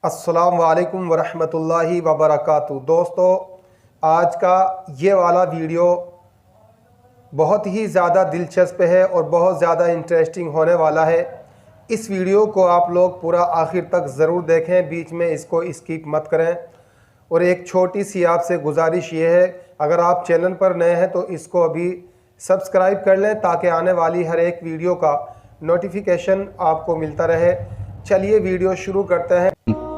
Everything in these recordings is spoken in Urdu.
السلام علیکم ورحمۃ اللہ وبرکاتہ۔ دوستو، آج کا یہ والا ویڈیو بہت ہی زیادہ دلچسپ ہے اور بہت زیادہ انٹرسٹنگ ہونے والا ہے۔ اس ویڈیو کو آپ لوگ پورا آخر تک ضرور دیکھیں، بیچ میں اس کو اسکپ مت کریں۔ اور ایک چھوٹی سی آپ سے گزارش یہ ہے، اگر آپ چینل پر نئے ہیں تو اس کو ابھی سبسکرائب کر لیں تاکہ آنے والی ہر ایک ویڈیو کا نوٹیفیکیشن آپ کو ملتا رہے۔ چلیے ویڈیو شروع کرتے ہیں۔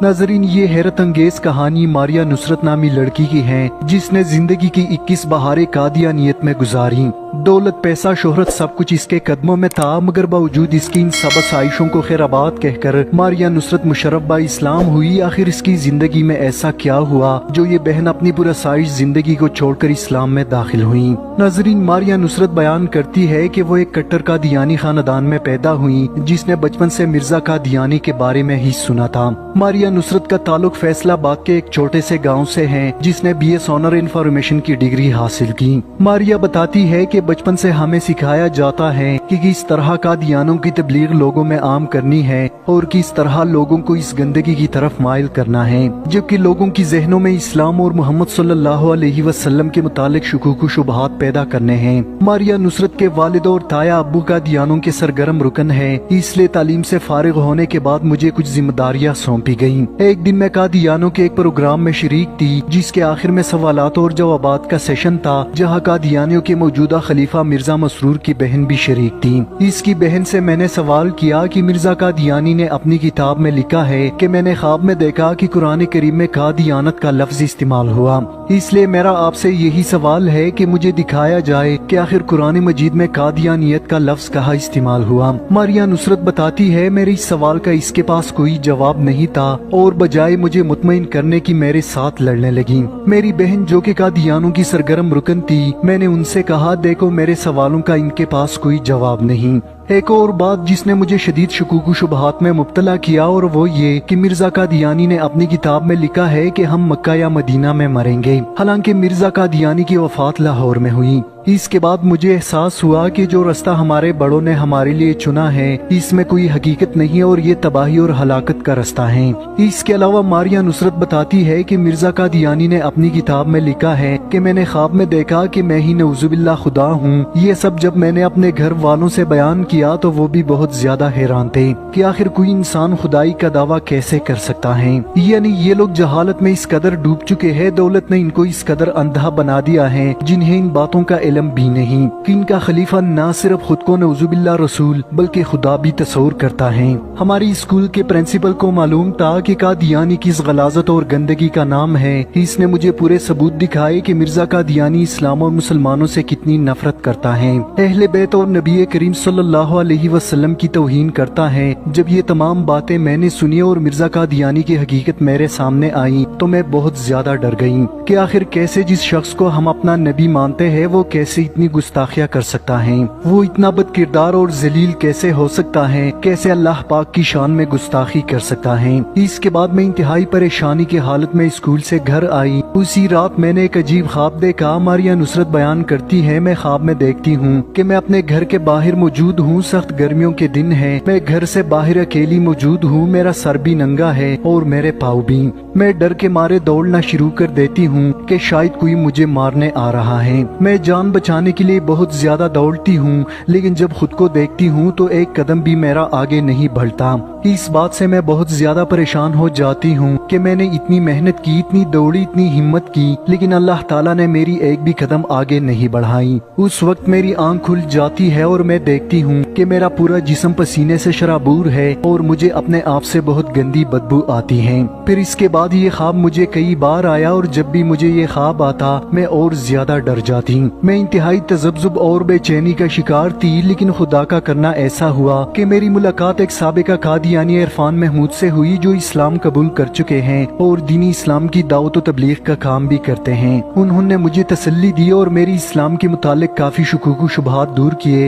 ناظرین، یہ حیرت انگیز کہانی ماریا نصرت نامی لڑکی کی ہے جس نے زندگی کی 21 بہاریں قادیانیت میں گزاری۔ دولت، پیسہ، شہرت سب کچھ اس کے قدموں میں تھا، مگر باوجود اس کی ان سب آسائشوں کو خیر آباد کہہ کر ماریا نصرت مشرف با اسلام ہوئی۔ آخر اس کی زندگی میں ایسا کیا ہوا جو یہ بہن اپنی پرآسائش زندگی کو چھوڑ کر اسلام میں داخل ہوئی؟ ناظرین، ماریا نصرت بیان کرتی ہے کہ وہ ایک کٹر قادیانی خاندان میں پیدا ہوئی جس نے بچپن سے مرزا قادیانی کے بارے میں ہی سنا تھا۔ ماریا نصرت کا تعلق فیصل آباد کے ایک چھوٹے سے گاؤں سے ہے جس نے BS آنر انفارمیشن کی ڈگری حاصل کی۔ ماریا بتاتی ہے کہ بچپن سے ہمیں سکھایا جاتا ہے کہ کس طرح قادیانوں کی تبلیغ لوگوں میں عام کرنی ہے اور کس طرح لوگوں کو اس گندگی کی طرف مائل کرنا ہے، جبکہ لوگوں کی ذہنوں میں اسلام اور محمد صلی اللہ علیہ وسلم کے متعلق شکوک و شبہات پیدا کرنے ہیں۔ ماریا نصرت کے والد اور تایا ابو قادیانوں کے سرگرم رکن ہے، اس لیے تعلیم سے فارغ ہونے کے بعد مجھے کچھ ذمہ داریاں سونپی گئیں۔ ایک دن میں قادیانوں کے ایک پروگرام میں شریک تھی جس کے آخر میں سوالات اور جوابات کا سیشن تھا، جہاں قادیانیوں کے موجودہ خلیفہ مرزا مسرور کی بہن بھی شریک تھی۔ اس کی بہن سے میں نے سوال کیا کہ مرزا قادیانی نے اپنی کتاب میں لکھا ہے کہ میں نے خواب میں دیکھا کہ قرآن کریم میں قادیانت کا لفظ استعمال ہوا، اس لیے میرا آپ سے یہی سوال ہے کہ مجھے دکھایا جائے کہ آخر قرآن مجید میں قادیانیت کا لفظ کہاں استعمال ہوا۔ ماریا نصرت بتاتی ہے میرے اس سوال کا اس کے پاس کوئی جواب نہیں تھا اور بجائے مجھے مطمئن کرنے کی میرے ساتھ لڑنے لگی۔ میری بہن جو کہ قادیانوں کی سرگرم رکن تھی، میں نے ان سے کہا دیکھو میرے سوالوں کا ان کے پاس کوئی جواب نہیں۔ ایک اور بات جس نے مجھے شدید شکوک و شبہات میں مبتلا کیا اور وہ یہ کہ مرزا قادیانی نے اپنی کتاب میں لکھا ہے کہ ہم مکہ یا مدینہ میں مریں گے، حالانکہ مرزا قادیانی کی وفات لاہور میں ہوئی۔ اس کے بعد مجھے احساس ہوا کہ جو رستہ ہمارے بڑوں نے ہمارے لیے چنا ہے اس میں کوئی حقیقت نہیں اور یہ تباہی اور ہلاکت کا رستہ ہے۔ اس کے علاوہ ماریا نصرت بتاتی ہے کہ مرزا قادیانی نے اپنی کتاب میں لکھا ہے کہ میں نے خواب میں دیکھا کہ میں ہی نعوذ باللہ خدا ہوں۔ یہ سب جب میں نے اپنے گھر والوں سے بیان کیا تو وہ بھی بہت زیادہ حیران تھے کہ آخر کوئی انسان خدائی کا دعویٰ کیسے کر سکتا ہے، یعنی یہ لوگ جہالت میں اس قدر ڈوب چکے ہیں، دولت نے ان کو اس قدر اندھا بنا دیا ہے جنہیں ان باتوں کا علم بھی نہیں کہ ان کا خلیفہ نہ صرف خود کو نعوذ باللہ رسول بلکہ خدا بھی تصور کرتا ہے۔ ہماری اسکول کے پرنسپل کو معلوم تھا کہ قادیانی کس غلاظت اور گندگی کا نام ہے۔ اس نے مجھے پورے ثبوت دکھائے کہ مرزا قادیانی اسلام اور مسلمانوں سے کتنی نفرت کرتا ہے، اہل بیت اور نبی کریم صلی اللہ علیہ وسلم کی توہین کرتا ہے۔ جب یہ تمام باتیں میں نے سنی اور مرزا قادیانی کی حقیقت میرے سامنے آئی تو میں بہت زیادہ ڈر گئی کہ آخر کیسے جس شخص کو ہم اپنا نبی مانتے ہیں وہ کیسے اتنی گستاخیاں کر سکتا ہے، وہ اتنا بد کردار اور ذلیل کیسے ہو سکتا ہے، کیسے اللہ پاک کی شان میں گستاخی کر سکتا ہے۔ اس کے بعد میں انتہائی پریشانی کی حالت میں اسکول سے گھر آئی۔ اسی رات میں نے ایک عجیب خواب دیکھا۔ ماریا نصرت بیان کرتی ہے میں خواب میں دیکھتی ہوں کہ میں اپنے گھر کے باہر موجود ہوں، سخت گرمیوں کے دن ہے، میں گھر سے باہر اکیلی موجود ہوں، میرا سر بھی ننگا ہے اور میرے پاؤں بھی۔ میں ڈر کے مارے دوڑنا شروع کر دیتی ہوں کہ شاید کوئی مجھے مارنے آ رہا ہے۔ میں جان بچانے کے لیے بہت زیادہ دوڑتی ہوں، لیکن جب خود کو دیکھتی ہوں تو ایک قدم بھی میرا آگے نہیں بڑھتا۔ اس بات سے میں بہت زیادہ پریشان ہو جاتی ہوں کہ میں نے اتنی محنت کی، اتنی دوڑی، اتنی ہمت کی، لیکن اللہ تعالیٰ نے میری ایک بھی قدم آگے نہیں بڑھائی۔ اس وقت میری آنکھ کھل جاتی ہے اور میں دیکھتی ہوں کہ میرا پورا جسم پسینے سے شرابور ہے اور مجھے اپنے آپ سے بہت گندی بدبو آتی ہے۔ پھر اس کے بعد یہ خواب مجھے کئی بار آیا اور جب بھی مجھے یہ خواب آتا میں اور زیادہ ڈر جاتی۔ میں انتہائی تذبذب اور بے چینی کا شکار تھی، لیکن خدا کا کرنا ایسا ہوا کہ میری ملاقات ایک سابقہ قادیانی عرفان محمود سے ہوئی جو اسلام قبول کر چکے ہیں اور دینی اسلام کی دعوت و تبلیغ کا کام بھی کرتے ہیں۔ انہوں نے مجھے تسلی دی اور میری اسلام کے متعلق کافی شکوک و شبہات دور کیے۔